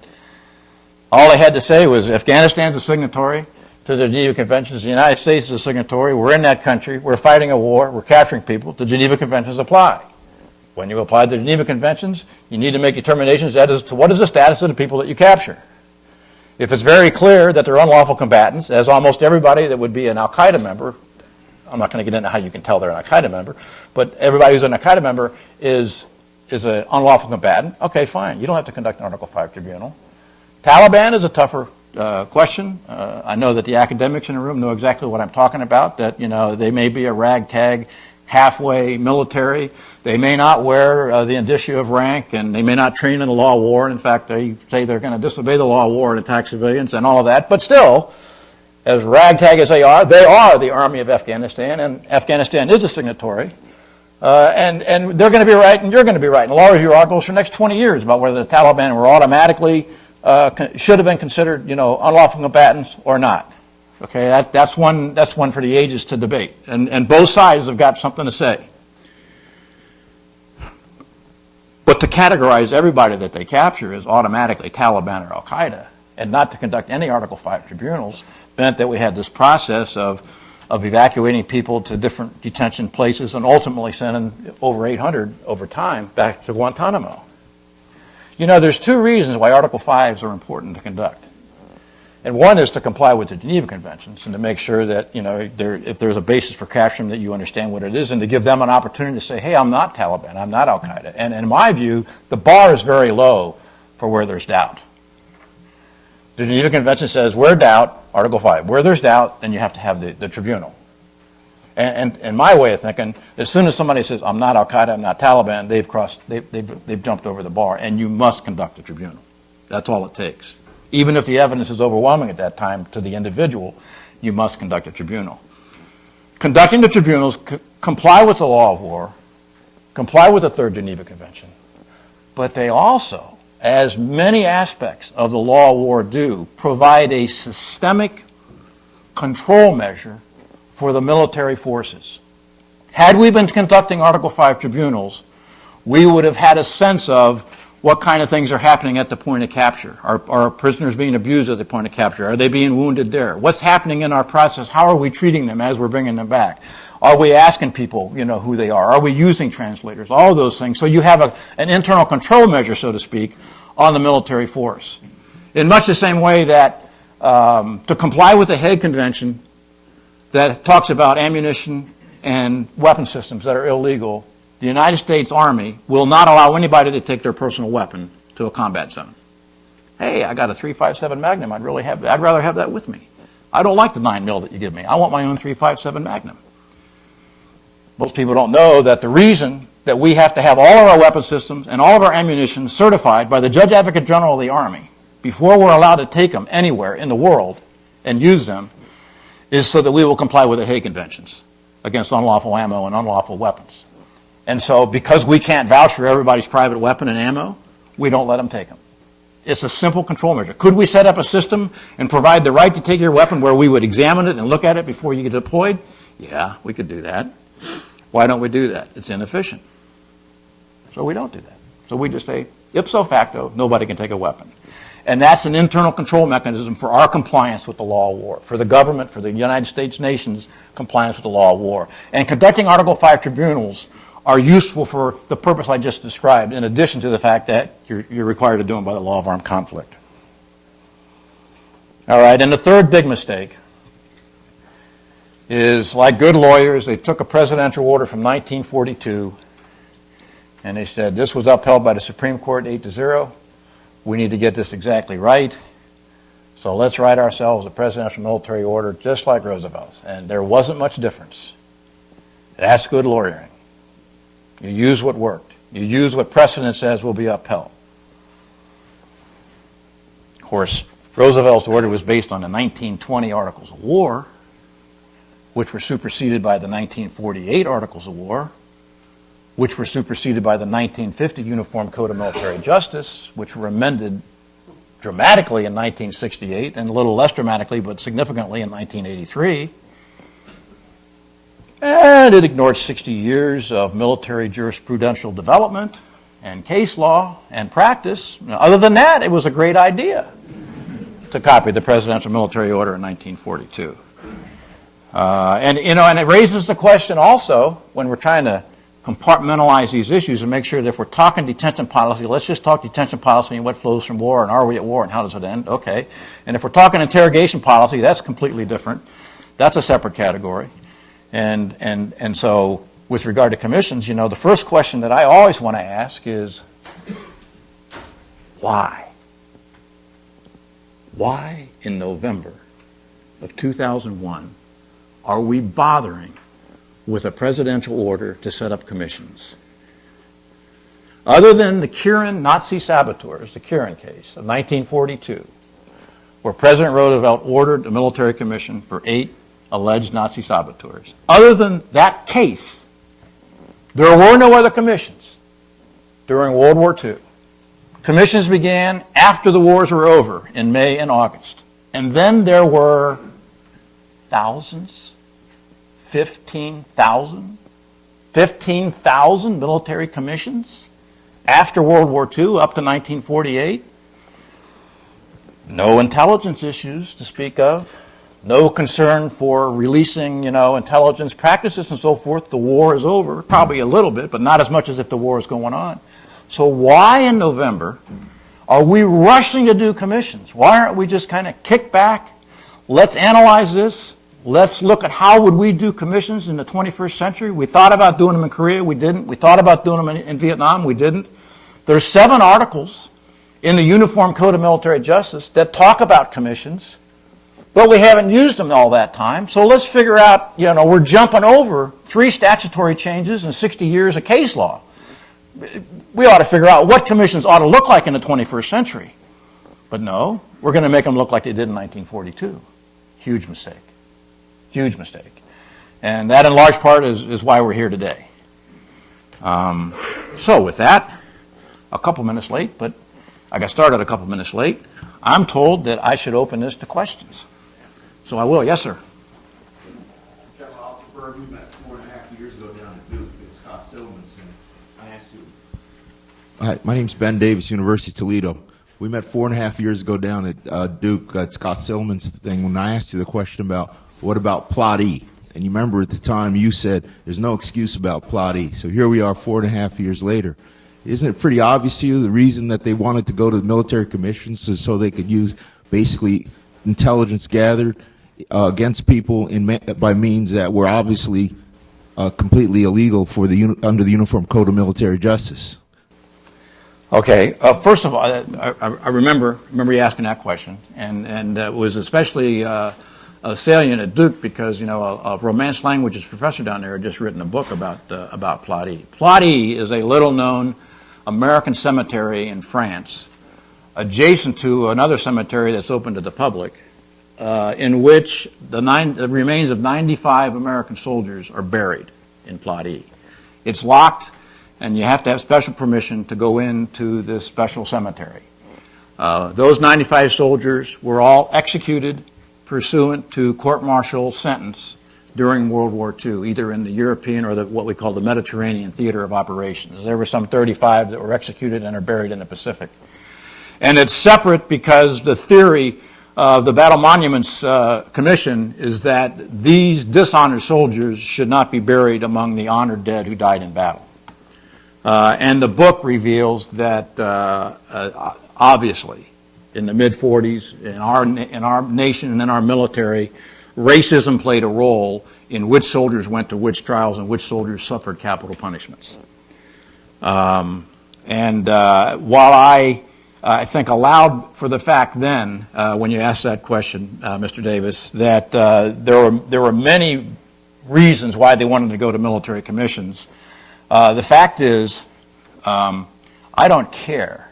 All they had to say was Afghanistan's a signatory to the Geneva Conventions, the United States is a signatory, we're in that country, we're fighting a war, we're capturing people, the Geneva Conventions apply. When you apply the Geneva Conventions, you need to make determinations as to what is the status of the people that you capture. If it's very clear that they're unlawful combatants, as almost everybody that would be an Al-Qaeda member, I'm not going to get into how you can tell they're an Al-Qaeda member, but everybody who's an Al-Qaeda member is an unlawful combatant, okay, fine. You don't have to conduct an Article 5 tribunal. Taliban is a tougher question. I know that the academics in the room know exactly what I'm talking about, that, they may be a ragtag, halfway military. They may not wear the indicia of rank, and they may not train in the law of war. In fact, they say they're going to disobey the law of war and attack civilians and all of that. But still, as ragtag as they are the army of Afghanistan, and Afghanistan is a signatory. And they're going to be right, and you're going to be right. And law review articles for the next 20 years about whether the Taliban were automatically should have been considered, unlawful combatants or not. Okay, that's one for the ages to debate, and both sides have got something to say. But to categorize everybody that they capture as automatically Taliban or Al Qaeda, and not to conduct any Article 5 tribunals, meant that we had this process of evacuating people to different detention places and ultimately sending over 800 over time back to Guantanamo. There's 2 reasons why Article 5s are important to conduct. And one is to comply with the Geneva Conventions and to make sure that, if there's a basis for capturing that you understand what it is, and to give them an opportunity to say, hey, I'm not Taliban, I'm not Al-Qaeda. And in my view, the bar is very low for where there's doubt. The Geneva Convention says where doubt, Article 5, where there's doubt, then you have to have the tribunal. And my way of thinking, as soon as somebody says, I'm not Al-Qaeda, I'm not Taliban, they've jumped over the bar, and you must conduct a tribunal. That's all it takes. Even if the evidence is overwhelming at that time to the individual, you must conduct a tribunal. Conducting the tribunals comply with the law of war, comply with the Third Geneva Convention, but they also, as many aspects of the law of war do, provide a systemic control measure for the military forces. Had we been conducting Article 5 tribunals, we would have had a sense of what kind of things are happening at the point of capture. Are prisoners being abused at the point of capture? Are they being wounded there? What's happening in our process? How are we treating them as we're bringing them back? Are we asking people, who they are? Are we using translators? All of those things. So you have an internal control measure, so to speak, on the military force. In much the same way that to comply with the Hague Convention that talks about ammunition and weapon systems that are illegal, the United States Army will not allow anybody to take their personal weapon to a combat zone. Hey, I got a .357 Magnum. I'd rather have that with me. I don't like the 9 mil that you give me. I want my own .357 Magnum. Most people don't know that the reason that we have to have all of our weapon systems and all of our ammunition certified by the Judge Advocate General of the Army before we're allowed to take them anywhere in the world and use them is so that we will comply with the Hague Conventions against unlawful ammo and unlawful weapons. And so because we can't vouch for everybody's private weapon and ammo, we don't let them take them. It's a simple control measure. Could we set up a system and provide the right to take your weapon where we would examine it and look at it before you get deployed? Yeah, we could do that. Why don't we do that? It's inefficient. So we don't do that. So we just say, ipso facto, nobody can take a weapon. And that's an internal control mechanism for our compliance with the law of war, for the government, for the United States nation's compliance with the law of war. And conducting Article 5 tribunals are useful for the purpose I just described, in addition to the fact that you're required to do them by the law of armed conflict. All right, and the third big mistake is, like good lawyers, they took a presidential order from 1942 and they said, this was upheld by the Supreme Court 8-0. We need to get this exactly right. So let's write ourselves a presidential military order just like Roosevelt's. And there wasn't much difference. That's good lawyering. You use what worked. You use what precedent says will be upheld. Of course, Roosevelt's order was based on the 1920 Articles of War, which were superseded by the 1948 Articles of War, which were superseded by the 1950 Uniform Code of Military Justice, which were amended dramatically in 1968 and a little less dramatically but significantly in 1983. And it ignored 60 years of military jurisprudential development and case law and practice. Now, other than that, it was a great idea to copy the Presidential Military Order in 1942. And it raises the question also, when we're trying to compartmentalize these issues and make sure that if we're talking detention policy, let's just talk detention policy and what flows from war and are we at war and how does it end? Okay. And if we're talking interrogation policy, that's completely different. That's a separate category. And so with regard to commissions, the first question that I always want to ask is, why? Why in November of 2001 are we bothering with a presidential order to set up commissions? Other than the Kirin Nazi saboteurs, the Kirin case of 1942, where President Roosevelt ordered a military commission for 8 alleged Nazi saboteurs. Other than that case, there were no other commissions during World War II. Commissions began after the wars were over in May and August. And then there were thousands, 15,000 military commissions after World War II up to 1948. No intelligence issues to speak of. No concern for releasing, intelligence practices and so forth. The war is over, probably a little bit, but not as much as if the war is going on. So why in November are we rushing to do commissions? Why aren't we just kind of kick back? Let's analyze this. Let's look at how would we do commissions in the 21st century. We thought about doing them in Korea. We didn't. We thought about doing them in Vietnam. We didn't. There's 7 articles in the Uniform Code of Military Justice that talk about commissions. But we haven't used them all that time. So let's figure out, we're jumping over 3 statutory changes and 60 years of case law. We ought to figure out what commissions ought to look like in the 21st century. But no, we're going to make them look like they did in 1942. Huge mistake. Huge mistake. And that in large part is why we're here today. So with that, a couple minutes late, but I got started a couple minutes late. I'm told that I should open this to questions. So I will. Yes, sir. General Altenburg, we met 4.5 years ago down at Duke at Scott Silverman's. I asked you. Hi, my name's Ben Davis, University of Toledo. We met 4.5 years ago down at Duke at Scott Silverman's thing when I asked you the question about what about Plot E? And you remember at the time you said there's no excuse about Plot E. So here we are 4.5 years later. Isn't it pretty obvious to you the reason that they wanted to go to the military commissions is so they could use basically intelligence gathered against people by means that were obviously completely illegal for under the Uniform Code of Military Justice? Okay. First of all, I remember you asking that question, and it was especially salient at Duke because, a Romance languages professor down there had just written a book about Plot E. Plot E is a little-known American cemetery in France, adjacent to another cemetery that's open to the public, in which the remains of 95 American soldiers are buried in Plot E. It's locked, and you have to have special permission to go into this special cemetery. Those 95 soldiers were all executed pursuant to court-martial sentence during World War II, either in the European or what we call the Mediterranean theater of operations. There were some 35 that were executed and are buried in the Pacific. And it's separate because the theory of the Battle Monuments Commission is that these dishonored soldiers should not be buried among the honored dead who died in battle. And the book reveals that obviously in the mid-40s, in our nation and in our military, racism played a role in which soldiers went to which trials and which soldiers suffered capital punishments. While I think allowed for the fact then, when you asked that question, Mr. Davis, that there were many reasons why they wanted to go to military commissions. The fact is, I don't care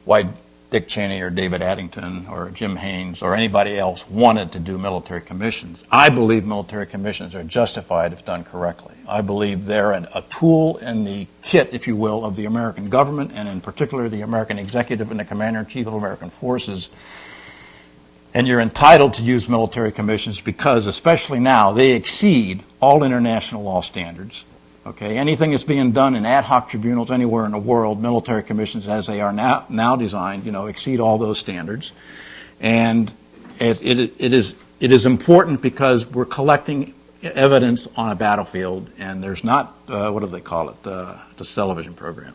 why Dick Cheney or David Addington or Jim Haynes or anybody else wanted to do military commissions. I believe military commissions are justified if done correctly. I believe they're a tool in the kit, if you will, of the American government, and in particular the American executive and the commander-in-chief of American forces. And you're entitled to use military commissions because, especially now, they exceed all international law standards. Okay, anything that's being done in ad hoc tribunals anywhere in the world, military commissions as they are now designed, exceed all those standards. And it is important because we're collecting evidence on a battlefield, and there's not, what do they call it, this television program?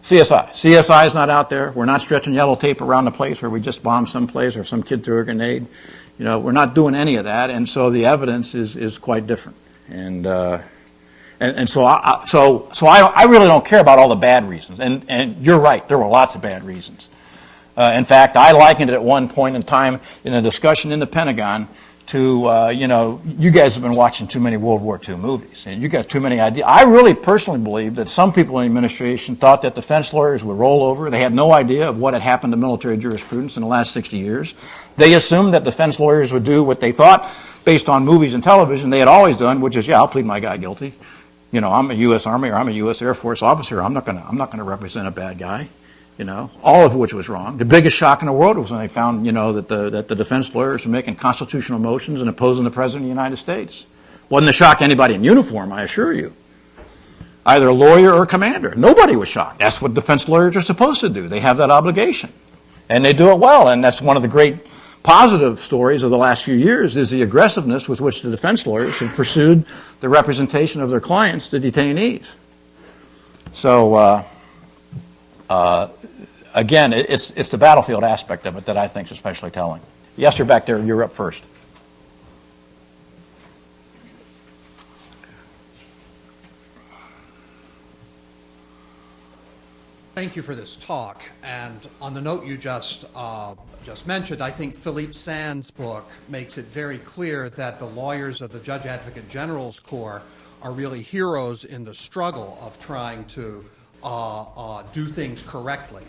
CSI. CSI is not out there. We're not stretching yellow tape around the place where we just bombed some place or some kid threw a grenade. We're not doing any of that, and so the evidence is quite different. And so I really don't care about all the bad reasons. And you're right, there were lots of bad reasons. In fact, I likened it at one point in time in a discussion in the Pentagon to, you guys have been watching too many World War II movies, and you got too many ideas. I really personally believe that some people in the administration thought that defense lawyers would roll over. They had no idea of what had happened to military jurisprudence in the last 60 years. They assumed that defense lawyers would do what they thought based on movies and television they had always done, which is, I'll plead my guy guilty. I'm a U.S. Army or I'm a U.S. Air Force officer. I'm not going to represent a bad guy. All of which was wrong. The biggest shock in the world was when they found, that the defense lawyers were making constitutional motions and opposing the President of the United States. Wasn't a shock to anybody in uniform, I assure you. Either a lawyer or a commander. Nobody was shocked. That's what defense lawyers are supposed to do. They have that obligation. And they do it well, and that's one of the great positive stories of the last few years is the aggressiveness with which the defense lawyers have pursued the representation of their clients, the detainees. So, again, it's the battlefield aspect of it that I think is especially telling. Yes, you're back there. You're up first. Thank you for this talk. And on the note you just mentioned, I think Philippe Sand's book makes it very clear that the lawyers of the Judge Advocate General's Corps are really heroes in the struggle of trying to do things correctly.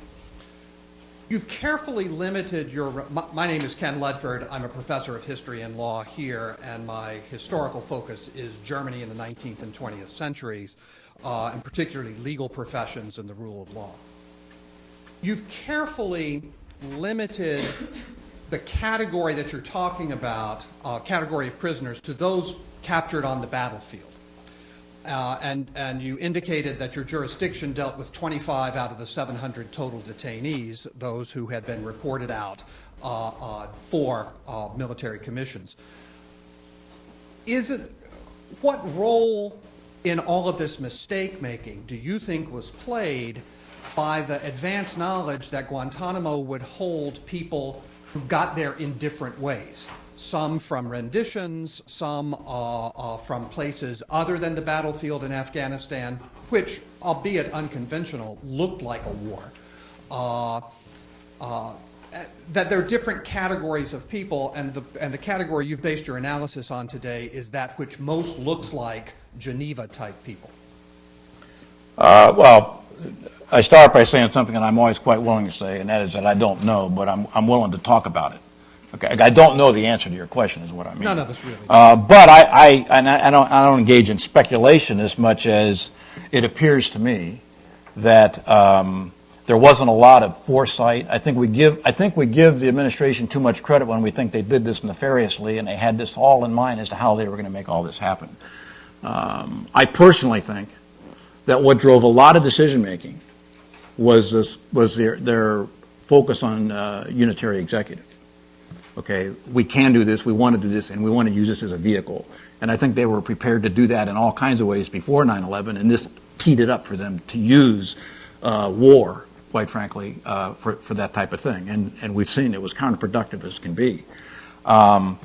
You've carefully limited your... My name is Ken Ledford. I'm a professor of history and law here, and my historical focus is Germany in the 19th and 20th centuries, and particularly legal professions and the rule of law. You've carefully limited the category that you're talking about, category of prisoners, to those captured on the battlefield. And you indicated that your jurisdiction dealt with 25 out of the 700 total detainees, those who had been reported out for military commissions. What role in all of this mistake-making do you think was played by the advanced knowledge that Guantanamo would hold people who got there in different ways? Some from renditions, some from places other than the battlefield in Afghanistan, which, albeit unconventional, looked like a war. that there are different categories of people, and the category you've based your analysis on today is that which most looks like Geneva-type people. Well, I start by saying something that I'm always quite willing to say, and that is that I don't know, but I'm willing to talk about it. Okay, I don't know the answer to your question, is what I mean. None of us really. But I don't engage in speculation as much as it appears to me that there wasn't a lot of foresight. I think we give the administration too much credit when we think they did this nefariously and they had this all in mind as to how they were going to make all this happen. I personally think that what drove a lot of decision making was their focus on unitary executive. Okay, we can do this, we want to do this, and we want to use this as a vehicle. And I think they were prepared to do that in all kinds of ways before 9/11, and this teed it up for them to use war, quite frankly, for that type of thing. And we've seen it was counterproductive as can be. And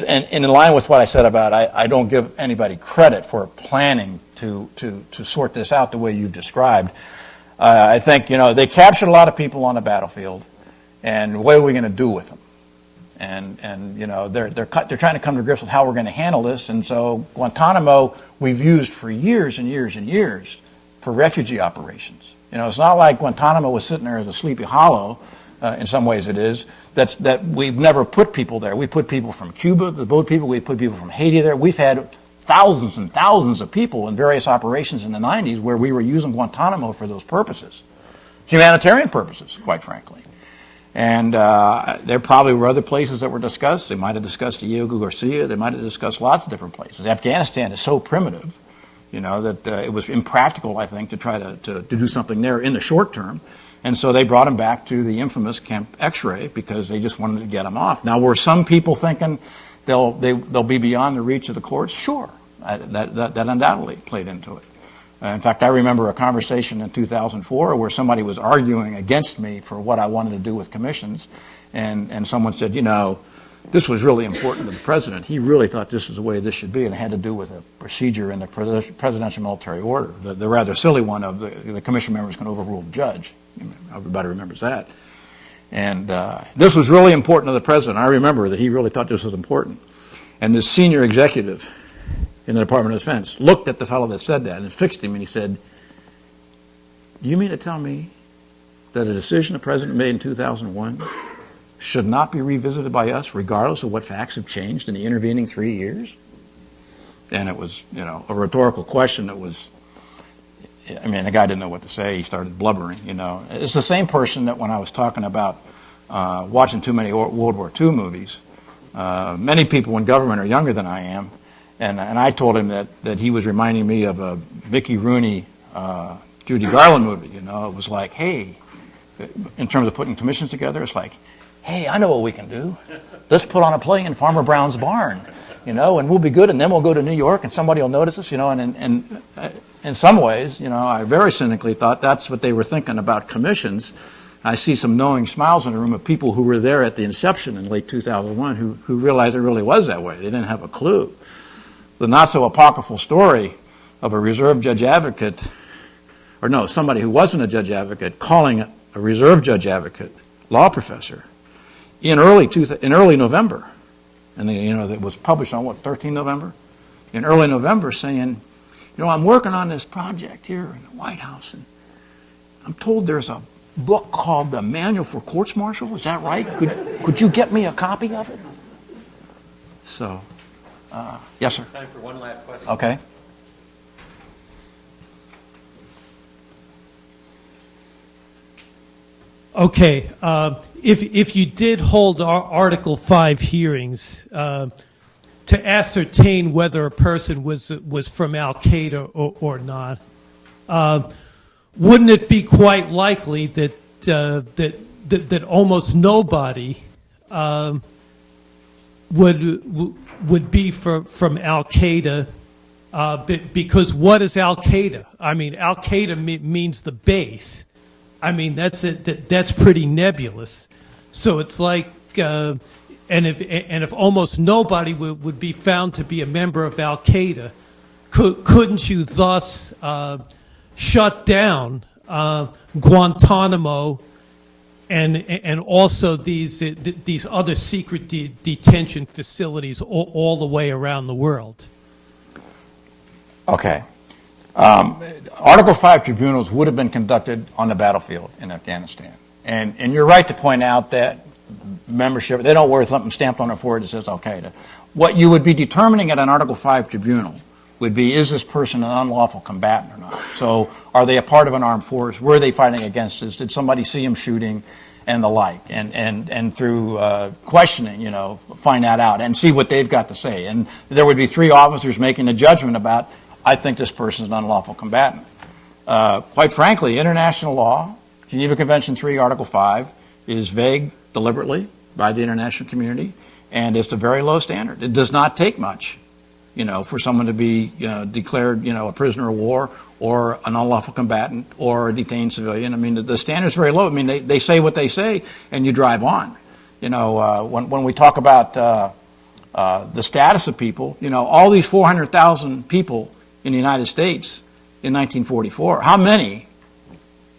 in line with what I said about I don't give anybody credit for planning to sort this out the way you've described. I think, they captured a lot of people on the battlefield, and what are we going to do with them? And they're trying to come to grips with how we're going to handle this. And so Guantanamo we've used for years and years and years for refugee operations. It's not like Guantanamo was sitting there as a Sleepy Hollow. In some ways it is. That we've never put people there. We put people from Cuba, the boat people. We put people from Haiti there. We've had thousands and thousands of people in various operations in the 90s where we were using Guantanamo for those purposes. Humanitarian purposes, quite frankly. And there probably were other places that were discussed. They might have discussed Diego Garcia. They might have discussed lots of different places. Afghanistan is so primitive, that it was impractical, I think, to try to do something there in the short term. And so they brought him back to the infamous Camp X-ray because they just wanted to get him off. Now, were some people thinking they'll be beyond the reach of the courts? Sure. That undoubtedly played into it. In fact, I remember a conversation in 2004 where somebody was arguing against me for what I wanted to do with commissions, and someone said, this was really important to the president. He really thought this was the way this should be, and it had to do with a procedure in the presidential military order, the rather silly one of the commission members can overrule the judge. Everybody remembers that. And this was really important to the president. I remember that he really thought this was important. And this senior executive in the Department of Defense looked at the fellow that said that and fixed him, and he said, you mean to tell me that a decision the president made in 2001 should not be revisited by us regardless of what facts have changed in the intervening 3 years? And it was, a rhetorical question that was, the guy didn't know what to say. He started blubbering, It's the same person that when I was talking about watching too many World War II movies, many people in government are younger than I am, and I told him that he was reminding me of a Mickey Rooney, Judy Garland movie, It was like, hey, in terms of putting commissions together, it's like, hey, I know what we can do. Let's put on a play in Farmer Brown's barn, and we'll be good, and then we'll go to New York, and somebody will notice us, and in some ways, I very cynically thought that's what they were thinking about commissions. I see some knowing smiles in the room of people who were there at the inception in late 2001 who realized it really was that way. They didn't have a clue. The not-so-apocryphal story of a reserve judge advocate, somebody who wasn't a judge advocate, calling a reserve judge advocate law professor in early November, and it was published on 13 November? In early November, saying, I'm working on this project here in the White House, and I'm told there's a book called The Manual for Courts Martial. Is that right? Could you get me a copy of it? So, yes, sir. Time for one last question. Okay. Okay. If you did hold Article 5 hearings to ascertain whether a person was from Al-Qaeda or not, wouldn't it be quite likely that almost nobody would be from Al-Qaeda? Because what is Al-Qaeda? Al-Qaeda means the base. That's pretty nebulous. So it's like, and if almost nobody would be found to be a member of Al-Qaeda, couldn't you thus shut down Guantanamo and also these other secret detention facilities all the way around the world. Okay. Article 5 tribunals would have been conducted on the battlefield in Afghanistan. And you're right to point out that membership, they don't wear something stamped on their forehead that says Al-Qaeda. What you would be determining at an Article 5 tribunal would be, is this person an unlawful combatant or not? So are they a part of an armed force? Were they fighting against us? Did somebody see them shooting? And the like. And through questioning, find that out and see what they've got to say. And there would be 3 officers making a judgment about, I think this person is an unlawful combatant. Quite frankly, international law, Geneva Convention 3, Article 5, is vague deliberately by the international community, and it's a very low standard. It does not take much, for someone to be declared, a prisoner of war or an unlawful combatant or a detained civilian. I mean, the standard's very low. I mean, they say what they say, and you drive on. When we talk about the status of people, all these 400,000 people in the United States in 1944, how many,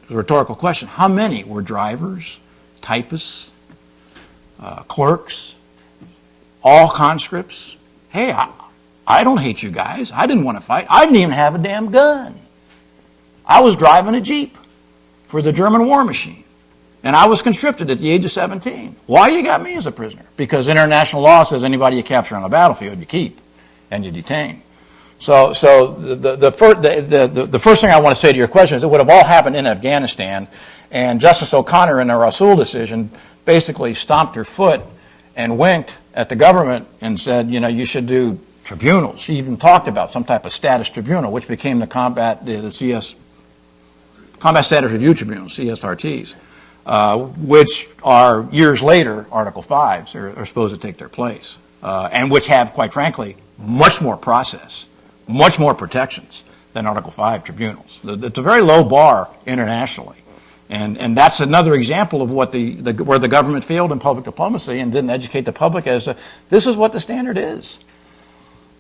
a rhetorical question, how many were drivers, typists, clerks, all conscripts? Hey, I don't hate you guys. I didn't want to fight. I didn't even have a damn gun. I was driving a Jeep for the German war machine, and I was conscripted at the age of 17. Why you got me as a prisoner? Because international law says anybody you capture on the battlefield you keep and you detain. So the first thing I want to say to your question is it would have all happened in Afghanistan, and Justice O'Connor in the Rawson decision basically stomped her foot and winked at the government and said, you should do tribunals. She even talked about some type of status tribunal, which became the Combat Status Review Tribunal, CSRTs, which are years later, Article 5s are supposed to take their place, and which have, quite frankly, much more process, much more protections than Article 5 tribunals. It's a very low bar internationally. And that's another example of what where the government failed in public diplomacy and didn't educate the public as to this is what the standard is.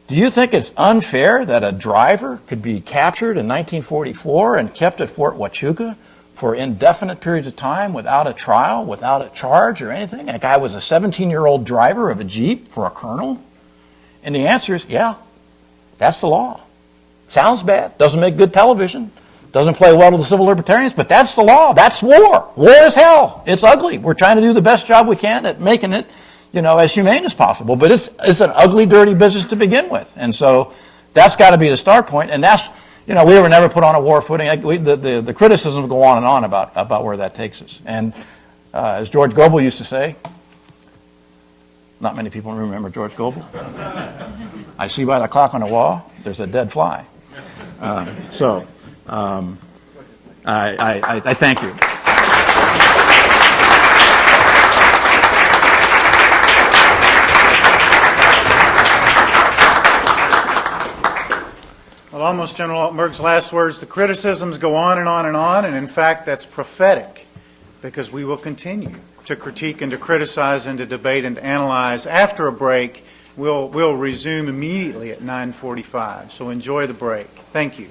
Do you think it's unfair that a driver could be captured in 1944 and kept at Fort Huachuca for indefinite periods of time without a trial, without a charge or anything? And a guy was a 17-year-old driver of a Jeep for a colonel? And the answer is, yeah, that's the law. Sounds bad, doesn't make good television, doesn't play well to the civil libertarians, but that's the law. That's war. War is hell. It's ugly. We're trying to do the best job we can at making it, as humane as possible. But it's an ugly, dirty business to begin with. And so that's got to be the start point. And that's, we were never put on a war footing. The criticisms go on and on about where that takes us. And as George Goebel used to say, not many people remember George Goebel. I see by the clock on the wall, there's a dead fly. I thank you. Well, almost General Altenburg's last words, the criticisms go on and on and on, and in fact that's prophetic, because we will continue to critique and to criticize and to debate and to analyze. After a break, we'll resume immediately at 9:45, so enjoy the break. Thank you.